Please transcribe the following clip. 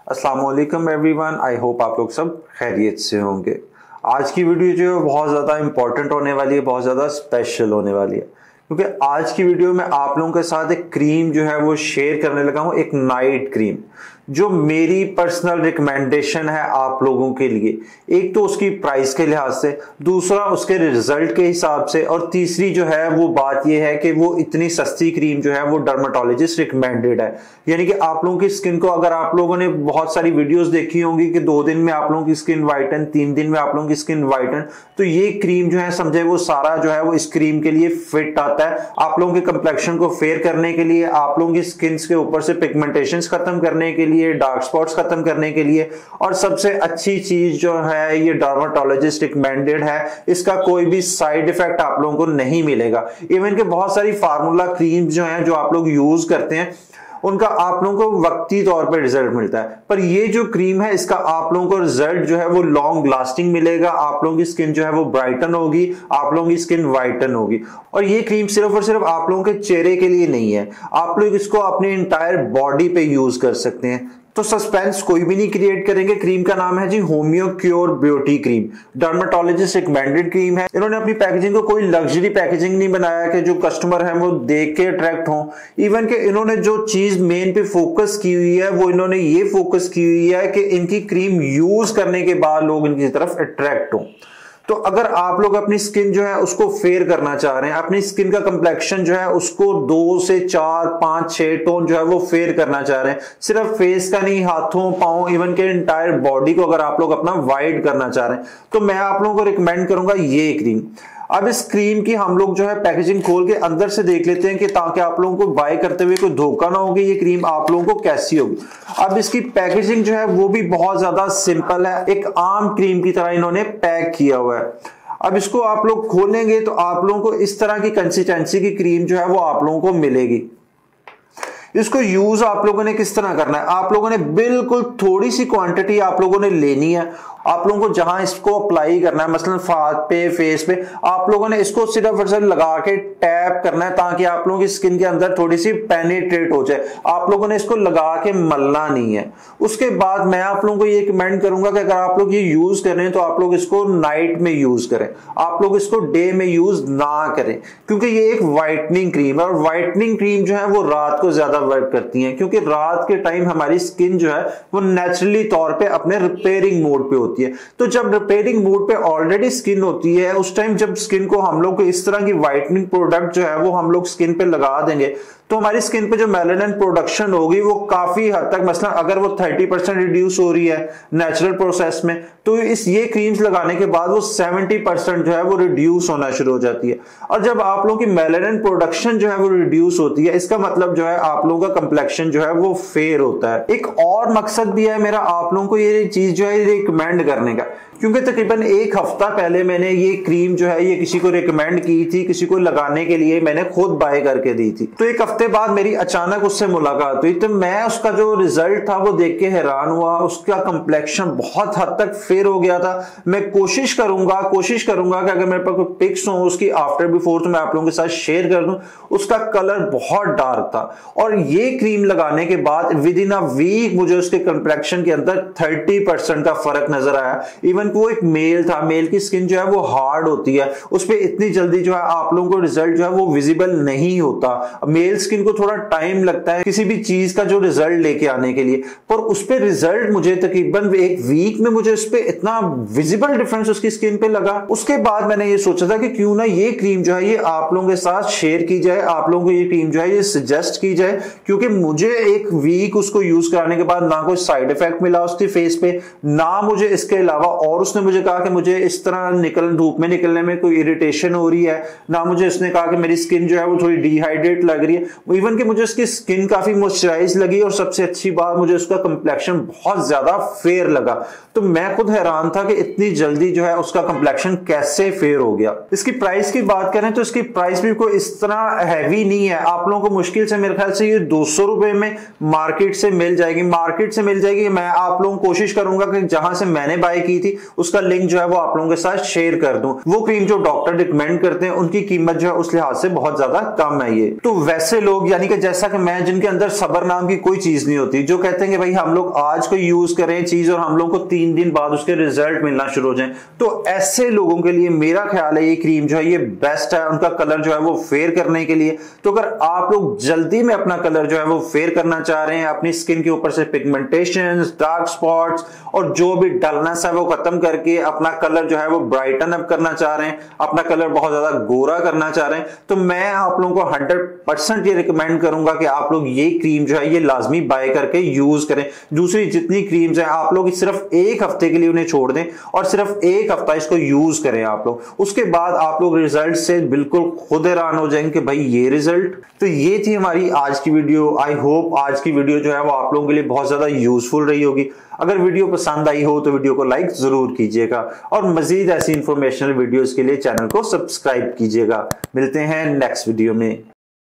अस्सलाम वालेकुम everyone, I hope आप लोग सब खैरियत से होंगे। आज की वीडियो जो है बहुत ज़्यादा इंपॉर्टेंट होने वाली है, बहुत ज़्यादा स्पेशल होने वाली है, क्योंकि आज की वीडियो में आप लोगों के साथ एक क्रीम जो है वो शेयर करने लगा हूँ, एक नाइट क्रीम जो मेरी पर्सनल रिकमेंडेशन है आप लोगों के लिए। एक तो उसकी प्राइस के लिहाज से, दूसरा उसके रिजल्ट के हिसाब से, और तीसरी जो है वो बात ये है कि वो इतनी सस्ती क्रीम जो है वो डर्माटोलॉजिस्ट रिकमेंडेड है। यानी कि आप लोगों की स्किन को, अगर आप लोगों ने बहुत सारी वीडियोस देखी होंगी कि 2 दिन में आप लोगों की स्किन वाइटन, 3 दिन में आप लोगों की स्किन वाइटन, तो ये क्रीम जो है समझे वो सारा जो है वो इस क्रीम के लिए फिट आता है। आप लोगों के कंप्लेक्शन को फेयर करने के लिए, आप लोगों की स्किन के ऊपर से पिगमेंटेशन खत्म करने के लिए, डार्क स्पॉट्स खत्म करने के लिए, और सबसे अच्छी चीज जो है ये डर्माटोलॉजिस्ट रिकमेंडेड है। इसका कोई भी साइड इफेक्ट आप लोगों को नहीं मिलेगा। इवन के बहुत सारी फार्मूला क्रीम्स जो हैं जो आप लोग यूज करते हैं उनका आप लोगों को वक्ती तौर पे रिजल्ट मिलता है, पर ये जो क्रीम है इसका आप लोगों को रिजल्ट जो है वो लॉन्ग लास्टिंग मिलेगा। आप लोगों की स्किन जो है वो ब्राइटन होगी, आप लोगों की स्किन वाइटन होगी। और ये क्रीम सिर्फ और सिर्फ आप लोगों के चेहरे के लिए नहीं है, आप लोग इसको अपने इंटायर बॉडी पे यूज कर सकते हैं। तो सस्पेंस कोई भी नहीं क्रिएट करेंगे। क्रीम का नाम है जी homeo cure beauty cream, dermatologist recommended cream है। इन्होंने अपनी पैकेजिंग को कोई लग्जरी पैकेजिंग नहीं बनाया कि जो कस्टमर है वो देख के अट्रैक्ट हो। इवन के इन्होंने जो चीज मेन पे फोकस की हुई है वो इन्होंने ये फोकस की हुई है कि इनकी क्रीम यूज करने के बाद लोग इनकी तरफ अट्रैक्ट हो। तो अगर आप लोग अपनी स्किन जो है उसको फेयर करना चाह रहे हैं, अपनी स्किन का कंप्लेक्शन जो है उसको 2 से 4, 5, 6 टोन जो है वो फेयर करना चाह रहे हैं, सिर्फ फेस का नहीं, हाथों, पांव, इवन के इंटायर बॉडी को अगर आप लोग अपना वाइट करना चाह रहे हैं, तो मैं आप लोगों को रिकमेंड करूंगा ये क्रीम। अब इस क्रीम की हम लोग जो है पैकेजिंग खोल के अंदर से देख लेते हैं कि ताकि आप लोगों को बाय करते हुए कोई धोखा ना होगी, ये क्रीम आप लोगों को कैसी होगी। अब इसकी पैकेजिंग जो है वो भी बहुत ज्यादा सिंपल है, एक आम क्रीम की तरह इन्होंने पैक किया हुआ है। अब इसको आप लोग खोलेंगे तो आप लोगों को इस तरह की कंसिस्टेंसी की क्रीम जो है वो आप लोगों को मिलेगी। इसको यूज आप लोगों ने किस तरह करना है, आप लोगों ने बिल्कुल थोड़ी सी क्वांटिटी आप लोगों ने लेनी है। आप लोगों को जहां इसको अप्लाई करना है, मसलन हाथ पे, फेस पे, आप लोगों ने इसको सिर्फ और सिर्फ लगा के टैप करना है ताकि आप लोगों की स्किन के अंदर थोड़ी सी पेनिट्रेट हो जाए। आप लोगों ने इसको लगा के मलना नहीं है। उसके बाद मैं आप लोगों को ये रिकमेंड करूंगा कि अगर आप लोग ये यूज कर रहे हैं तो आप लोग इसको नाइट में यूज करें, आप लोग इसको डे में यूज ना करें, क्योंकि ये एक व्हाइटनिंग क्रीम है और व्हाइटनिंग क्रीम जो है वो रात को ज्यादा वर्क करती है, क्योंकि रात के टाइम हमारी स्किन जो है वो नेचुरली तौर पे अपने रिपेयरिंग मोड पे होती है। तो जब रिपेयरिंग मोड पे ऑलरेडी स्किन होती है, उस टाइम जब स्किन को हम लोग इस तरह की व्हाइटनिंग प्रोडक्ट जो है वो हम लोग स्किन पे लगा देंगे तो हमारी स्किन पे जो मेलानिन प्रोडक्शन होगी वो काफी हद तक, मसलन अगर वो 30% रिड्यूस हो रही है नेचुरल प्रोसेस में, तो ये क्रीम्स लगाने के बाद वो 70% जो है वो रिड्यूस होना शुरू हो जाती है। और जब आप लोगों की मेलानिन प्रोडक्शन जो है वो रिड्यूस होती है, इसका मतलब जो है आप लोगों का कंप्लेक्शन जो है वो फेयर होता है। एक और मकसद भी है मेरा आप लोगों को ये चीज जो है रिकमेंड करने का, क्योंकि तकरीबन 1 हफ्ता पहले मैंने ये क्रीम जो है ये किसी को रिकमेंड की थी, किसी को लगाने के लिए मैंने खुद बाय करके दी थी। तो 1 हफ्ते बाद मेरी अचानक उससे मुलाकात हुई, तो मैं उसका जो रिजल्ट था वो देख के हैरान हुआ। उसका कंप्लेक्शन बहुत हद तक फेयर हो गया था। मैं कोशिश करूंगा कि अगर मेरे पास कोई पिक्स हो उसकी आफ्टर बिफोर तो मैं आप लोगों के साथ शेयर कर दूं। उसका कलर बहुत डार्क था और ये क्रीम लगाने के बाद विद इन अ वीक मुझे उसके कंप्लेक्शन के अंदर 30% का फर्क नजर आया। इवन वो एक मेल था, मेल की स्किन जो है वो हार्ड होती है, उस पर इतनी जल्दी जो है आप लोगों को रिजल्ट जो है वो विजिबल नहीं होता। मेल स्किन को थोड़ा टाइम लगता है किसी भी चीज का जो रिजल्ट लेके आने के लिए, पर उस पर रिजल्ट मुझे तकरीबन 1 वीक में मुझे उस पर इतना विजिबल डिफरेंस उसकी स्किन पे लगा। उसके बाद मैंने ये सोचा था कि क्यों ना ये क्रीम जो है ये आप लोगों के साथ शेयर की जाए, आप लोगों को ये क्रीम जो है ये सजेस्ट की जाए, क्योंकि मुझे 1 वीक उसको यूज कराने के बाद ना कोई साइड इफेक्ट मिला उसकी फेस पे, ना मुझे इसके अलावा, और उसने मुझे कहा कि मुझे इस तरह धूप में निकलने में कोई इरिटेशन हो रही है, ना मुझे इसने कहा कि मेरी स्किन जो है वो थोड़ी डिहाइड्रेट लग रही है। इवन कि मुझे उसकी स्किन काफी मॉइस्चराइज लगी और सबसे अच्छी बात मुझे उसका कंप्लेक्शन बहुत ज्यादा फेयर लगा। तो मैं खुद हैरान था कि इतनी जल्दी जो है उसका कंप्लेक्शन कैसे फेयर हो गया। इसकी प्राइस की बात करें तो इसकी प्राइस भी कोई इस तरह हैवी नहीं है। आप लोगों को मुश्किल से मेरे ख्याल से ये 200 रुपए में मार्केट से मिल जाएगी। मैं आप लोगों को कोशिश करूंगा कि जहां से मैंने बाय की थी उसका लिंक जो है वो आप लोगों के साथ शेयर कर दूं। वो क्रीम जो डॉक्टर रिकमेंड करते हैं उनकी कीमत जो है उस लिहाज से बहुत ज्यादा कम है ये। तो वैसे लोग यानी कि जैसा कि मैं, जिनके अंदर सब्र नाम की कोई चीज नहीं होती, जो कहते हैं कि भाई हम लोग आज को यूज करें चीज और हम लोग को 3 दिन बाद उसके रिजल्ट मिलना शुरू हो जाए, तो ऐसे लोगों के लिए मेरा ख्याल है ये क्रीम जो है ये बेस्ट है उनका कलर जो है वो फेयर करने के लिए। तो अगर आप लोग जल्दी में अपना कलर जो है वो फेयर करना चाह रहे हैं, अपनी स्किन के ऊपर से पिगमेंटेशन, डार्क स्पॉट्स और जो भी डलनेस है वो खत्म करके अपना कलर जो है वो ब्राइटन अप करना चाह रहे हैं, अपना कलर बहुत ज्यादा गोरा करना चाह रहे हैं, तो मैं आप लोगों को 100% ये रिकमेंड करूंगा कि आप लोग ये क्रीम जो है ये लाजमी बाय करके यूज करें। दूसरी जितनी क्रीम्स हैं आप लोग सिर्फ 1 हफ्ते के लिए उन्हें छोड़ दें और सिर्फ 1 हफ्ता इसको यूज करें आप लोग, उसके बाद आप लोग रिजल्ट से बिल्कुल खुद हैरान हो जाएंगे कि भाई ये रिजल्ट। तो ये थी हमारी आज की वीडियो। आई होप आज की वीडियो जो है वो आप लोगों के लिए बहुत ज्यादा यूजफुल रही होगी। अगर वीडियो पसंद आई हो तो वीडियो को लाइक जरूर कीजिएगा और मजीद ऐसी इंफॉर्मेशनल वीडियोस के लिए चैनल को सब्सक्राइब कीजिएगा। मिलते हैं नेक्स्ट वीडियो में।